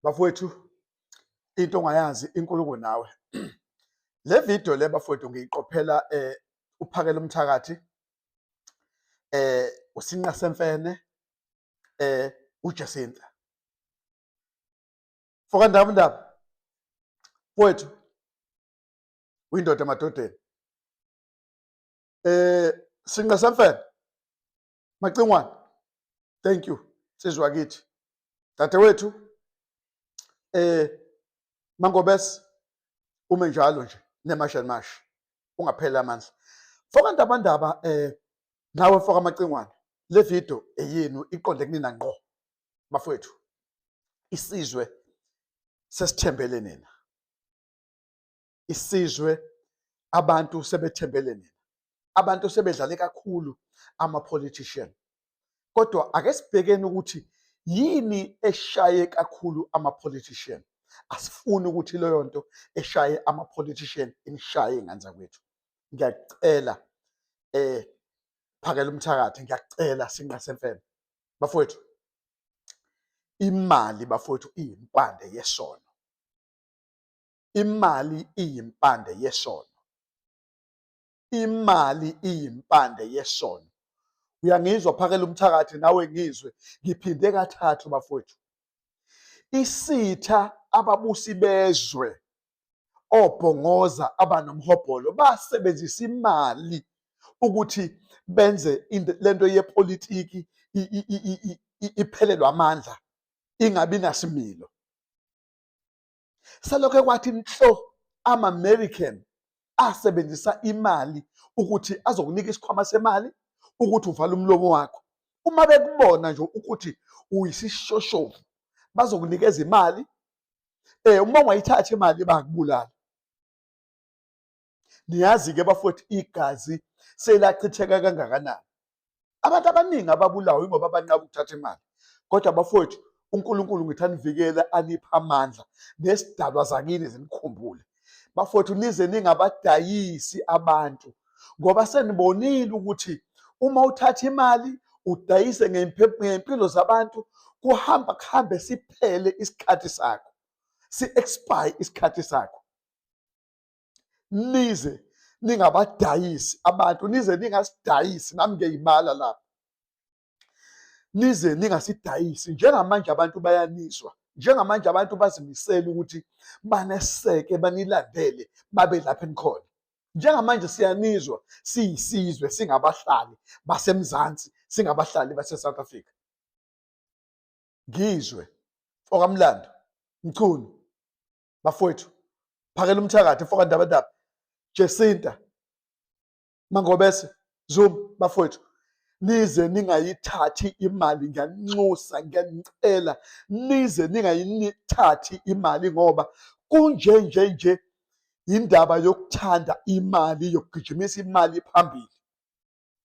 Bafowethu, into ongayazi inkulumo nawe. Le video le bafowethu ngiyiqophela uPhakela Umthakathi, uSinqa Semfene, uJacinta. Foka ndaba mfowethu, uyindoda emadodeni. Sinqa Semfene, Macingwane, thank you sizwa kithi. Dadewethu, Mangobese, ume njalo nje nemashamashi ungapheli amandla. Foka ndaba nawe foka Macingwane, le video eyinu iqonde kunina ngqo bafowethu. Isizwe sesithembele nina. Isizwe abantu sebethembele nina. Abantu sebedlale kakhulu ama-politician. Kodwa ake sibhekeni ukuthi yini eshaye kakhulu ama-politician. Asifuni ukuthi leyo nto eshaye ama-politician inishaye nganza kwethu. Ngiyacela Phakela Umthakathi, ngiyacela Sinqa Semfene. Bafowethu, imali bafowethu iyimpande yesono. Imali iyimpande yesono. Imali iyimpande yesono. Uyangizwa Phakela Umthakathi, nawe ngizwe, ngiphinde kathathu bafowethu. Isitha ababusi bezwe, obhongoza abanomhobholo basebenzisa imali ukuthi benze lento yepolitiki iphelelwa amandla, ingabi nasimilo. Selokho kwathi inhlo ama-American asebenzisa imali ukuthi azokunika isikhwama semali ukuthi uvale umlomo wakho. Uma bekubona nje ukuthi uyisishoshovu bazokunikeza imali, uma ungayithatha imali bayakubulala. Niyazi-ke bafowethu igazi selachitheka kangakanani. Abantu abaningi ababulawa ingoba banqaba ukuthatha imali. Kodwa bafowethu, uNkulunkulu ngithi anivikele, aniphe amandla nesidalwa zakini zinikhumbule. Bafowethu, nize ningabadayisi abantu, ngoba senibonile ukuthi uma uthatha imali udayise ngempilo zabantu, kuhambe siphele isikhathi sakho, si-expire isikhathi sakho. Nize ningabadayisi abantu, nize ningasidayisi, nami ngiyayibala lapha. Nize ningasidayisi. Njengamanje abantu bayaniswa, njengamanje abantu bazimisela ukuthi baneseke, banilandele, babe lapha enikhona. Njengamanje siyanizwa, siyisizwe, singabahlali baseMzansi, singabahlali base-South Africa. Ngizwe okamlando Mchunu, bafowethu, Phakela Umthakathi, foka ndaba, Jacinta, Mangobese, Zuma, bafowethu, nize ningayithathi imali. Ngiyanxusa, ngiyanicela, nize ningayithathi imali ngoba kunje indaba yokuthanda imali, yokugijimisa imali phambili.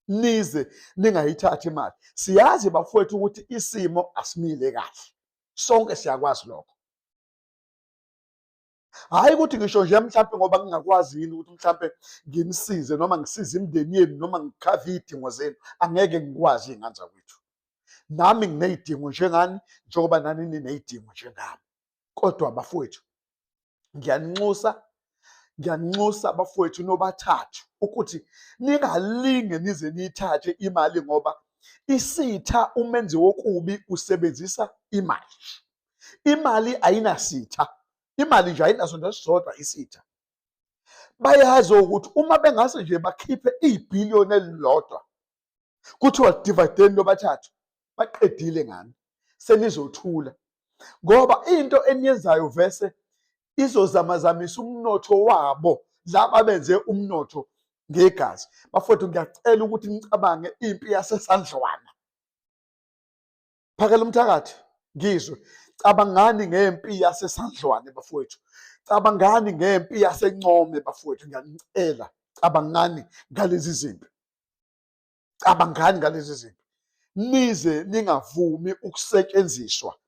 Nize ningayithathi imali. Siyazi bafowethu ukuthi isimo asimile kahle, sonke siyakwazi lokho. Hayi ukuthi ngisho nje mhlawumbe ngoba ngingakwazi yini ukuthi mhlawumbe nginisize noma ngisize imindeni yenu noma ngikhave iy'dingo zenu. Angeke ngikwazi iy'nganza kwethu. Nami nginey'dingo njengani, njengoba nani niney'dingo njengami. Kodwa bafowethu, ngiyanxusa bafowethu nobathathu ukuthi ningalinge nize niyithathe imali, ngoba isitha umenzi wokubi usebenzisa imali. Imali ayinasitha. Imali nje ayinaso nje sisodwa isitha. Bayazi ukuthi uma bengase nje bakhiphe ibhiliyoni elilodwa, kuthiwa dividend lobathathu, baqedile ngani, senizothula. Ngoba into eniyenzayo vese izozamazamisa umnotho wabo, laba benze umnotho ngegazi. Bafowethu, ngiyacela ukuthi nicabange impi yasesandlwana. Phakela Umthakathi, ngizwe, cabangani ngempi yasesandlwane bafowethu. Cabangani ngempi yaseNcome bafowethu, ngiyanicela, cabangani ngalezi zinto. Cabangani ngalezi zinto. Nize ningavumi ukusetshenziswa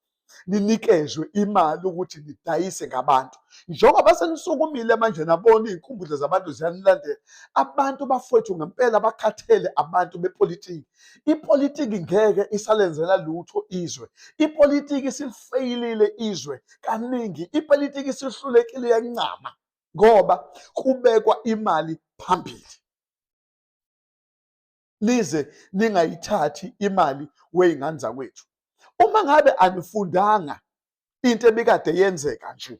ninikezwe imali ukuthi nidayise ngabantu. Njengoba senisukumile manje nabona iy'nkumbulo zabantu ziyanilandela, abantu bafowethu ngempela bakhathele abantu bepolitiki. Ipolitiki ngeke isalenzela lutho izwe. Ipolitiki isilifeyilile izwe kaningi. Ipolitiki isihlulekile yancama ngoba kubekwa imali phambili. Nize ningayithathi imali wey'ngane zakwethu. Uma ngabe anifundanga into ebikade yenzeka nje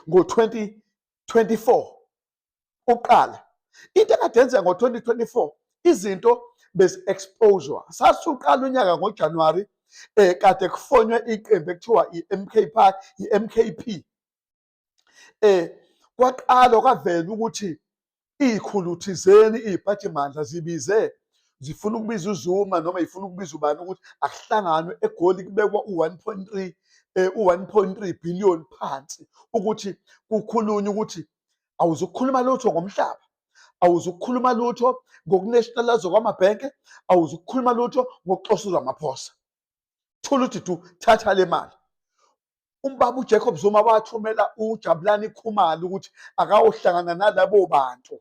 ngo-2024 uqala, into ekade yenzeka ngo-2024 izinto bezi-exposure. Sasuqala unyaka ngoJanuwari kade kufonywe iqembu ekuthiwa i-MKP. Kwaqala kwavela ukuthi ikhulu thizeni iy'phathimandla zibize zifuna ukubiza uZuma noma yifuna ukubiza ubani ukuthi akuhlanganwe eGoli kubekwa u-1.3 billion phansi ukuthi kukhulunywe ukuthi awuzukukhuluma lutho ngomhlaba, awuzukukhuluma lutho ngokunationalize kwamabhenke, awuzukukhuluma lutho ngokuxoshulwa amaphosa. Thola ukuthi thatha le mali. Umbaba uJacob Zuma wathumela uJabulani Khumalo ukuthi akayohlangana nalabo bantu.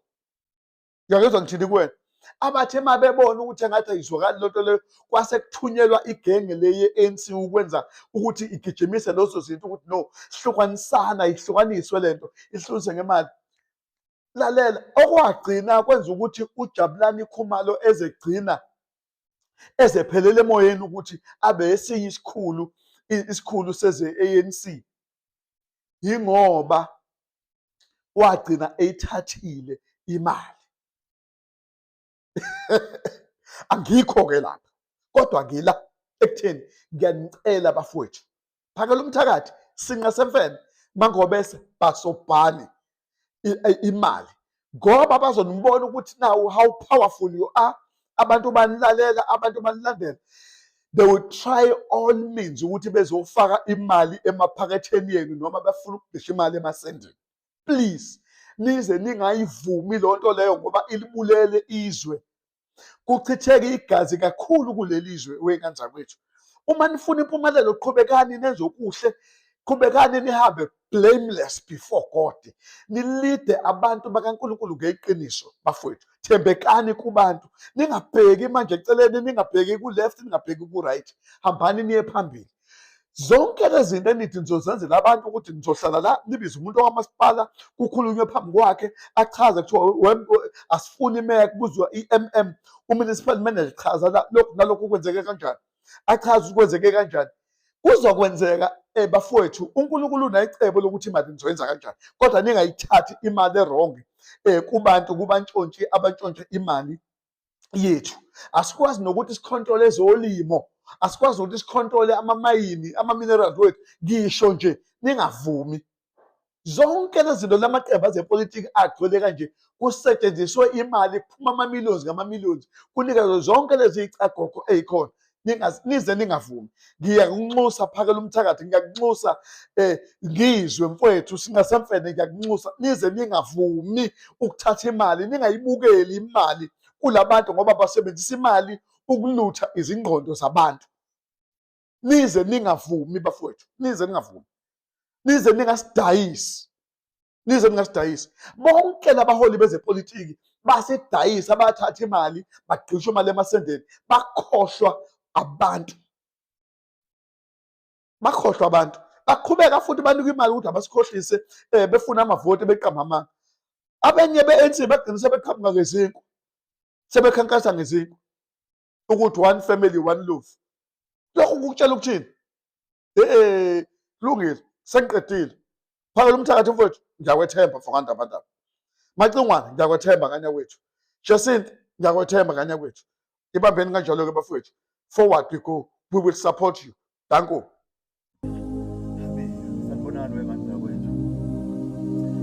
Ngiyakuzwa ngithini kuwena? Abathe uma bebona ukuthi engathi ayizwakali lonto leyo, kwase kuthunyelwa igenge le ye-ANC ukwenza ukuthi igijimise lezo zinto ukuthi no, sihlukanisana, ihlukaniswe lento, ihlukaniswe ngemali. Lalela, okwagcina kwenza ukuthi uJabulani Khumalo ezegcina ezephelele emoyeni ukuthi abe esinye isikhulu seze-ANC, yingoba wagcina eyithathile imali. Angikho-ke lapha, kodwa ngila ekutheni ngiyanicela bafowethu, phakela umthakathi, singasemfene mangobese basobhane imali ngoba bazonibona ukuthi now how powerful you are. Abantu banilalela, abantu banilandela. They will try all means ukuthi bezofaka imali emaphaketheni yenu noma bafuna ukudisha imali emasendeni. Please, nize ningayivumi lonto leyo ngoba ilibulele izwe. Kuchitheke igazi kakhulu kuleli izwe wey'ngane zakwethu. Uma nifuna impumelelo, qhubekani nenze okuhle, qhubekani nihambe blameless before God. Nilide abantu bakaNkulunkulu ngeqiniso bafowethu. Thembekani kubantu. Ningabheki manje eceleni, ningabheki ku-left, ningabheki ku-right. Hambani niye phambili. Zonke lezi zinto enithi nizozenzela abantu ukuthi nizohlala la nibize umuntu wakamasipala kukhulunywe phambi kwakhe achaze kuthiwa asifuni imeya kubuzwa i-MM, u-municipal manager chaza lokhu nalokhu kwenzeke kanjani, achaze ukuthi kwenzeke kanjani. Kuzokwenzeka bafowethu, uNkulunkulu unayicebo lokuthi imali nizoyenza kanjani, kodwa ningayithathi imali erong kubantu, kubantshontshe abantshontshe imali yethu. Asikwazi nokuthi sikhontrole ezolimo, asikwazi ukuthi sikhontrole amamayini, ama-minerals wethu. Ngisho nje ningavumi zonke lezi zinto lamaqembu azepolitiki agcwele kanje, kusetshenziswe imali, kuphuma ama-millions ngama-millions, kunikezwe zonke lezi iy'cagogo ey'khona. Nize ningavumi. Ngiyakunxusa phakela umthakathi, ngiyakunxusa ngizwe mfowethu, singasemfene, ngiyakunxusa. Nize ningavumi ukuthatha imali, ningayibukeli imali kulabantu ngoba basebenzisa imali ukulutha izingqondo zabantu. Nize ningavumi bafowethu, nize ningavumi. Nize ningasidayisi, nize ningasidayisi. Bonke labaholi bezepolitiki basidayisa, bathatha imali, bagqisha imali emasendeni, bakhohlwa abantu. Bakhohlwa abantu. Baqhubeka futhi banikwe imali ukuthi abasikhohlise befuna amavoti beqamba amanga. Abenye be-ANC bagcina sebeqhamuka ngezinkwa, sebekhankasa ngezinkwa ukuthi one family one loaf. Lokhu kukutshela ukuthini? Kulungile, sengiqedile. Phakela umthakathi mfowethu, ngiyakwethemba Fokanda Bandaba. Macingwane, ngiyakwethemba ngane wethu. Jacinth, ngiyakwethemba ngane wethu. Ibambeni kanjalo-ke bafowethu. Forward we go. We will support you. Danko. Sanibonani wengane zakwethu.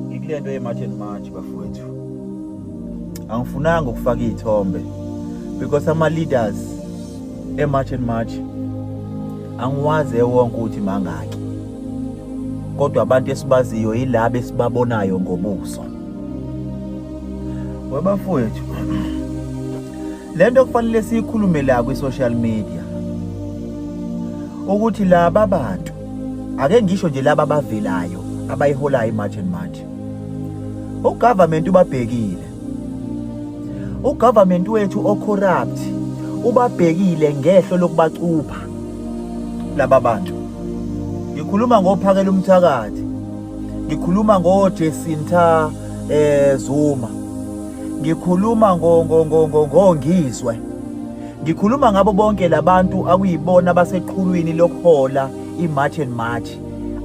Ngikule nto ye-March and March bafowethu. Angifunanga ukufaka iy'thombe because ama-leaders e-March and March angiwazi wonke ukuthi mangaki, kodwa abantu esibaziyo yilabo esibabonayo ngobuso. Webafowethu, lento kufanele siyikhulume la kwi-social media ukuthi laba bantu ake ngisho nje laba abavelayo abayiholayo iMarch and March, ugovernment ubabhekile, ugovernment wethu ocorrupt ubabhekile ngehlo lokubacupha laba bantu. Ngikhuluma ngoPhakela uMthakathi, ngikhuluma ngoJesinta Zuma, ngikhuluma ngoNgizwe, ngikhuluma ngabo bonke labantu akuyibona abaseqhulwini lokuhola iMarch and March,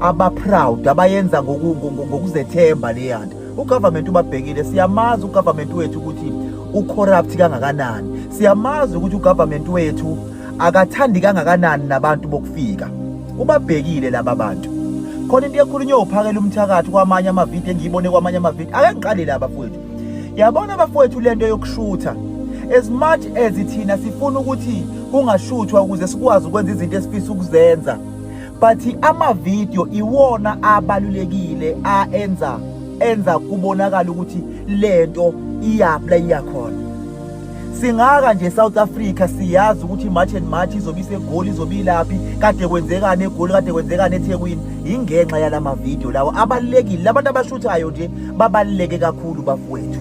aba-proud, abayenza ngokuzethemba leyanto. Ugovernment ubabhekile, siyamazi ugovernment wethu ukuthi ucorrupt kangakanani, siyamazi ukuthi ugovernment wethu akathandi kangakanani nabantu bokufika. Ubabhekile laba bantu. Khona into ekhulunywa uPhakela uMthakathi kwamanye amavidiyo engiyibone kwamanye amavidiyo. Ake ngiqale la bafowethu. Yabona bafowethu lento yokushutha. As much as thina sifuna ukuthi kungashuthwa ukuze sikwazi ukwenza izinto esifisa ukuzenza, but amavidiyo iwona abalulekile enza kubonakala ukuthi lento iyaphi la iyakhona. Singaka nje South Africa siyazi ukuthi iMarch and March izobe iseGoli, izobe ilaphi, kade kwenzekani eGoli, kade kwenzekani eThekwini. Ingenxa yalama video lawo abalekile, labantu abashuthayo nje babaleke kakhulu bafowethu.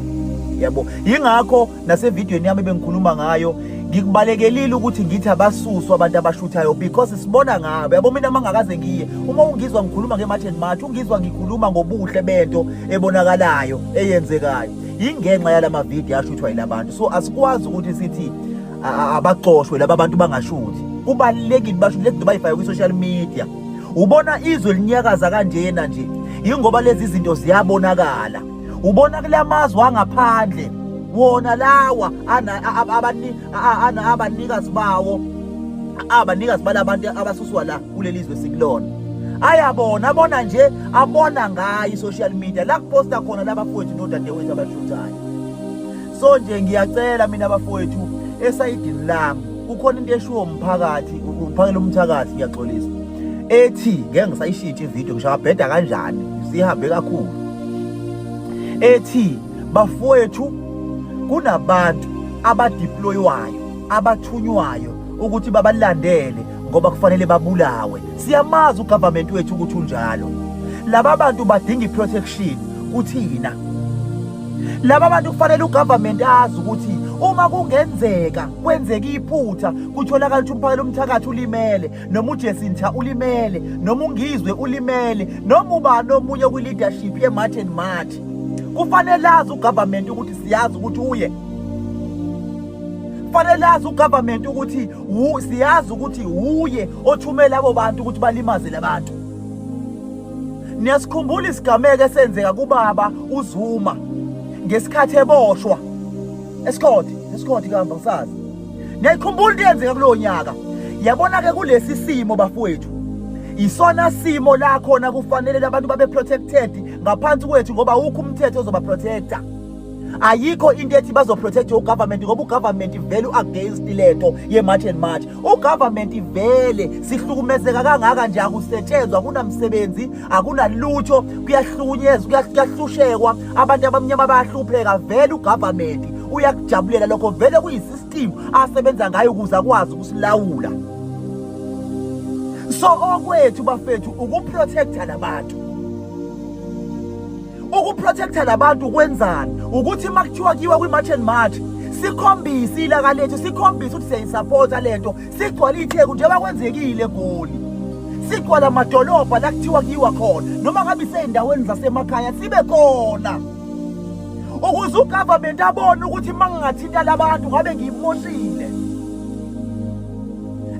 Yabo, ingakho nasevidiyweni yami bengikhuluma ngayo ngikubalekelile ukuthi ngithi abasuswa abantu abashuthayo because sibona ngabo. Yabo, mina mangakaze ngiye, uma ungizwa ngikhuluma ngeMarch and March, ungizwa ngikhuluma ngobuhle bento ebonakalayo eyenzekayo, ingenxa yalama video ashuthwa yilabantu. So asikwazi ukuthi sithi abaxoshwe laba bantu bangashuthi. Kubalekile bashuthi lethi bayifake kwi-social media. Ubona izwe linyakaza kanjena nje ingoba lezi zinto ziyabonakala. Ubona kulamazwe angaphandle wona lawa abanikazi bawo, abanikazi balabantu abasuswa la kuleli zwe sikulona, ayabona abona nje, abona ngayo i-social media la kuposta khona labafowethu nodadewethu abashuthayo. So nje ngiyacela mina abafowethu esayidini lami kukhona into eshiwo umphakathi, uPhakela uMthakathi, ngiyaxolisa, ethi ngeke ngisayishintsha ivideo ngishaka bheda kanjani sihambe kakhulu, ethi bafowethu kunabantu abadeploywayo, abathunywayo ukuthi babalandele ngoba kufanele babulawe. Siyamazi ugovernment wethu ukuthi unjalo. Laba bantu badinga iprotection kuthina. Laba bantu kufanele ugovernment azi ukuthi uma kungenzeka kwenzeka iphutha, kutholakala ukuthi uPhakela uMthakathi ulimele, noma uJesinta ulimele, noma uNgizwe ulimele, noma ubani omunye kwi-leadership yeMarch and March, kufanele azi ugovernment ukuthi siyazi ukuthi uye. Kufanele azi ugovernment ukuthi siyazi ukuthi uye othumela abo bantu ukuthi balimaze labantu. Niyasikhumbula isigameko esenzeka kubaba uZuma ngesikhathi eboshwa esikhothi kahamba ngisazi. Niyayikhumbula into eyenzeka kulowo nyaka? Yabona-ke kulesi simo bafowethu, isona simo la khona kufanele abantu babe protected ngaphansi kwethu ngoba ukho umthetho ozoba-protecta. Ayikho into ethi bazoprotecta ugovernment ngoba ugovernment vele against lento yeMarch and March. Ugovernment vele sihlukumezeka kangaka nje, akusetshenzwa, kunamsebenzi, akunalutho, kuyahlukunyezwa, kuyahlushekwa, abantu abamnyama bayahlupheka. Vele ugovernment uyakujabulela lokho, vele kuyisystem asebenza ngayo ukuze akwazi ukusilawula. So okwethu bafethu ukuprotecta labantu. Ukuprotecta labantu kwenzani? Ukuthi makuthiwa kiwa kwiMarch and March sikhombise ilaka lethu, sikhombise ukuthi siyayisupporta lento, sigcwala itheku njengoba kwenzekile eGoli, sigcwala amadolobha la kuthiwa kiwa khona, noma ngabe isey'ndaweni zasemakhaya sibe khona, ukuze ugovernment abone ukuthi mangingathinta labantu ngabe ngiyimoshile.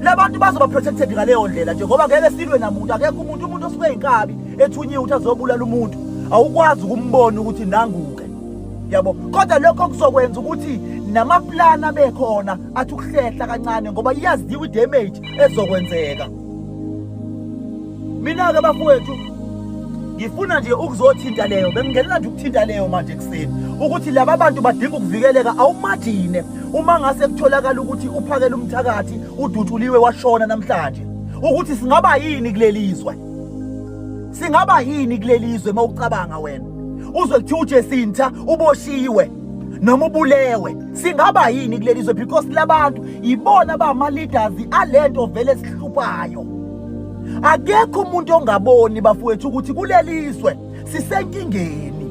Labantu bazoba protected ngaleyo ndlela nje ngoba ngeke silwe namuntu. Akekho umuntu osuke inkabi ethunyiwe ukuthi azobulala umuntu, awukwazi ukumbona ukuthi nanguke. Yabo, kodwa lokho kuzokwenza ukuthi namaplani abekhona athi ukuhlehla kancane ngoba iyaziwa idamage ezokwenzeka. Mina-ke bafowethu ngifuna nje ukuzothinta leyo, bengingenela nje ukuthinta leyo manje ekuseni ukuthi laba bantu badinga ukuvikeleka. Awumagine uma ngase kutholakala ukuthi uPhakela uMthakathi uDutshuliwe washona namhlanje, ukuthi singaba yini kulelizwe, singaba yini kulelizwe mawucabanga wena uzwe kuthi uJesinta uboshiwe noma ubulewe, singaba yini kulelizwe because labantu ibona ba ama leaders alento vele sihluphayo. Akekho umuntu ongaboni bafowethu ukuthi kuleliswe sisenkingeni.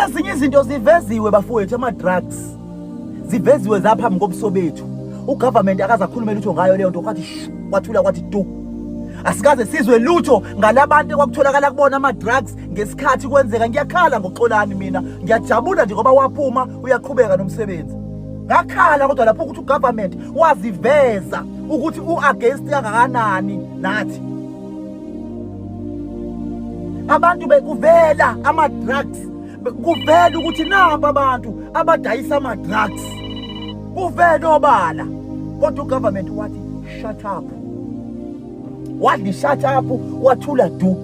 Ezinye izinto ziveziwe bafowethu, ama-drugs ziveziwe zaphambi kobuso bethu. Ugovernment akazakhuluma lutho ngayo leyo nto, kwathi kwathula kwathi tu. Asikaze sizwe lutho ngalabantu ekwakutholakala kubona ama-drugs ngesikhathi kwenzeka. Ngiyakhala ngoXolani mina, ngiyajabula nje ngoba waphuma uyaqhubeka nomsebenzi. Ngakhala kodwa lapho ukuthi ugovernment waziveza ukuthi u-against kangakanani nathi. Abantu bekuvela ama-drugs, kuvela ukuthi namba abantu abadayisa ama-drugs, kuvela obala. Kodwa ugovernment wathi shut up. Wathi shut up, wathula du.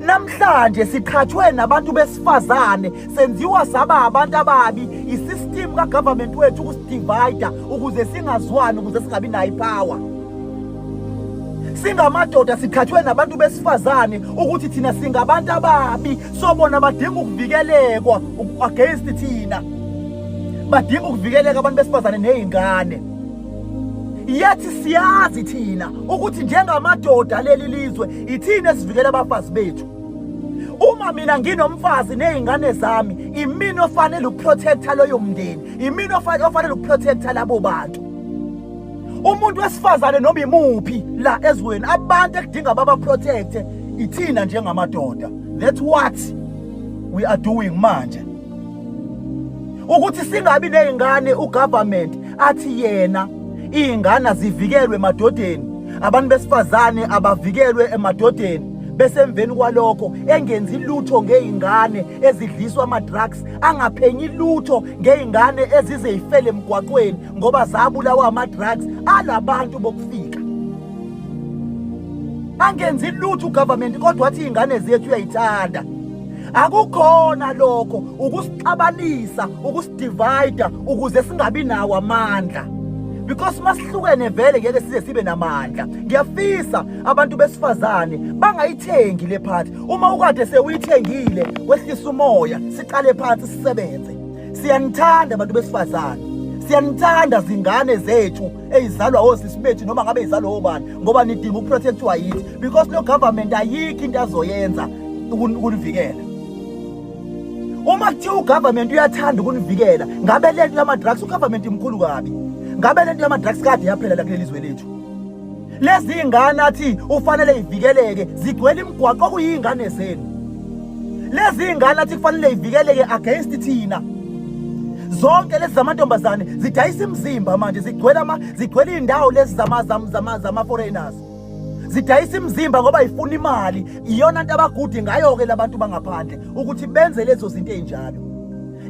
Namhlanje siqhathwe nabantu besifazane, senziwa saba abantu ababi. Isystem kagovernment wethu ukusidivide ukuze singazwani, ukuze singabi nayo ipower. Singamadoda siqhathwe nabantu besifazane ukuthi thina singabantu ababi, sobona badinga ukuvikelekwa against thina. Badinga ukuvikeleka abantu besifazane nezingane. Yathi siyazi thina ukuthi njengamadoda leli lizwe ithina esivikela abafazi bethu. Uma mina nginomfazi nezingane zami, imina ofanele ukuprotecta loyo mndeni, imina ofanele ukuprotecta labo bantu. Umuntu wesifazane noma imuphi la ezweni, abantu ekudinga baba protecte ithina njengamadoda. That's what we are doing manje. Ukuthi singabi nezingane, ugovernment athi yena izingane zivikelwe emadodeni, abantu besifazane abavikelwe emadodeni. Bese emveni kwalokho engenzi lutho ngezingane ezidliswa ama-drugs, angaphenyi lutho ngezingane ezizeyifele emgwaqweni ngoba zabulawa ama-drugs alabantu bokufika. Angenzi lutho ugovernment kodwa athi izingane zethu uyayithanda. Akukhona lokho, ukusixabanisa, ukusidivide ukuze singabi nawo amandla. Because masihlukene vele ngeke size sibe namandla. Ngiyafisa abantu besifazane bangayithengi le phathi. Uma ukade sewuyithengile wehlisa umoya, siqale phansi sisebenze. Siyanithanda abantu besifazane. Siyanithanda zingane zethu ezizalwa osisi bethu noma ngabe izalwa obani, ngoba nidinga ukuprotectwa yithi. Because lo government ayikho into azoyenza ukunivikela. Uma kuthiwa ugovernment uyathanda ukunivikela, ngabe lento lama-drugs ugovernment imkhulu kabi. Ngabe lento yama-drugs kade yaphela la kuleli zwe lethu. Lezi ingane athi ufanele ivikeleke zigcwele imigwaqo okuyingane zenu. Lezi ingane athi kufanele ivikeleke against thina. Zonke lezi zamantombazane zidayisa imizimba manje, zigcwele indawo lezi zama foreigners. Zidayisa imizimba ngoba ifuna imali. Iyona nto abagude ngayo ke labantu bangaphandle ukuthi benze lezo zinto ezinjalo.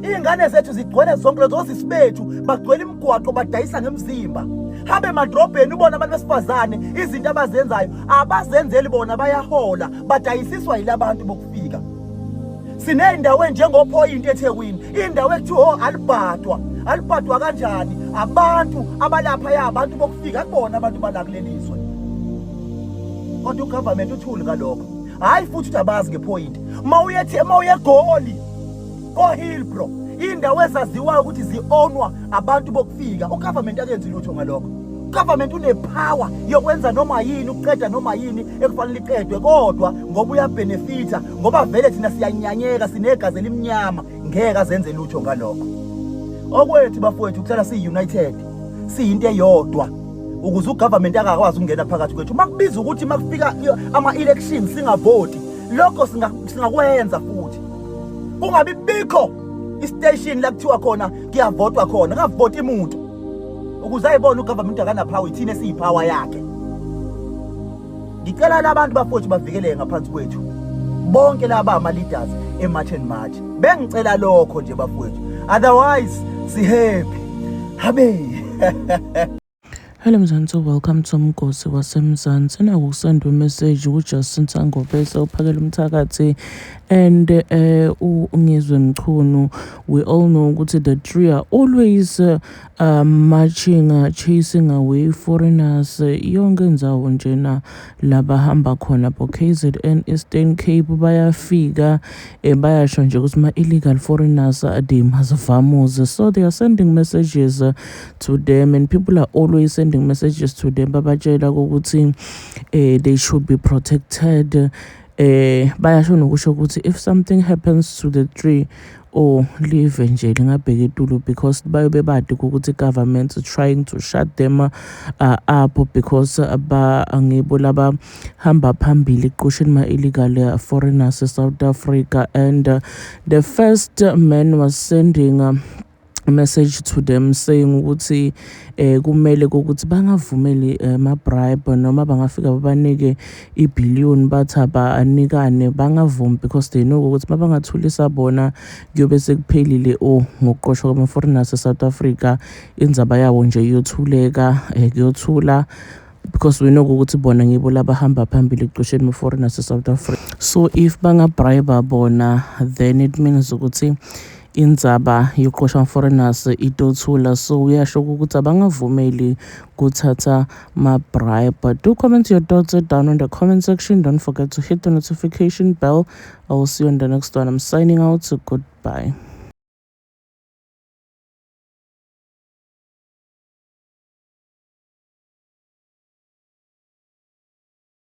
Izingane zethu zigcwele zonke lezo zisibethu, bagcwele imigwaqo badayisa ngemizimba. Hambe emadrobheni ubona abantu besifazane izinto abazenzayo abazenzeli bona, bayahola, badayisiswa yilabantu bokufika. Siney'ndawo njengoPhoyinti eThekwini, indawo ekuthiwa alibhadwa kanjani abantu abalapha abantu bokufika, akubona abantu balakuleliswe. Kodwa ugovernment uthuli ngalokho. Hayi futhi ukuthi abazi ngePhoyinti. Mawuye eGoli, koHillbrow, indawo ezaziwayo ukuthi zi-ownwa abantu bokufika, ugovernment akenzi lutho ngalokho. Ugovernment unepower yokwenza noma yini, ukuqeda noma yini ekufanele iqedwe, kodwa ngoba uyabenefita, ngoba vele thina siyanyanyeka, sinegazi elimnyama, ngeke azenze lutho ngalokho. Okwethu bafowethu kuthela siyi-united, siyinto eyodwa, ukuze ugovernment akakwazi ukungena phakathi kwethu. Makubiza ukuthi makufika ama-elections singavoti, lokho singakwenza futhi. Kungabi bikho istation la kuthiwa khona kuyavotwa khona, ngavoti umuntu ukuze ayibone ugovernment akanapower, ithina esiyipower yakhe. Ngicela labantu bafowethu bavikeleke ngaphansi kwethu, bonke laba ama-leaders eMarch and March, bengicela lokho nje bafowethu, otherwise sihappy habe. Hello Mzansi, welcome to Mgosi waseMzansi. Nakusendwe message uJustin Sangobese uphakela umthakathi And uNgizwe Mchunu, we all know ukuthi the three are always marching, chasing away foreigners yonke indzawo njena labahamba khona bo KZN Eastern Cape bayafika bayasho nje ukuthi ma-illegal foreigners they must vamos. So they are sending messages to them, and people are always sending messages to them babatshela ukuthi they should be protected. Bayasho nokusho ukuthi if something happens to the tree or leave nje lingabheka etulo, because bayobe badi ukuthi government is trying to shut them up because angibo laba hamba phambili ekuqusheni ma-illegal foreigners South Africa. And the first man was sending a message to them saying ukuthi kumele ukuthi bangavumeli ma-bribe noma bangafika babanike i-billion bathi abanikane, bangavumi, because they know ukuthi mabangathulisa bona kuyobe sekuphelile ngokuqoshwa kwama-foreigners e-South Africa, indzaba yabo nje iyothuleka kuyothula, because we know ukuthi bona ngibo labahamba phambili ekuqosheni ama-foreigners e-South Africa. So if bangabribe bona, then it means ukuthi indzaba yokuqoshwa ama-foreigners itothula. So uyasho ukuthi abangavumeli kuthatha ma-bribe. Do comment your thoughts down in the comment section. Don't forget to hit the notification bell. I will see you on the next one. I'm signing out. So goodbye.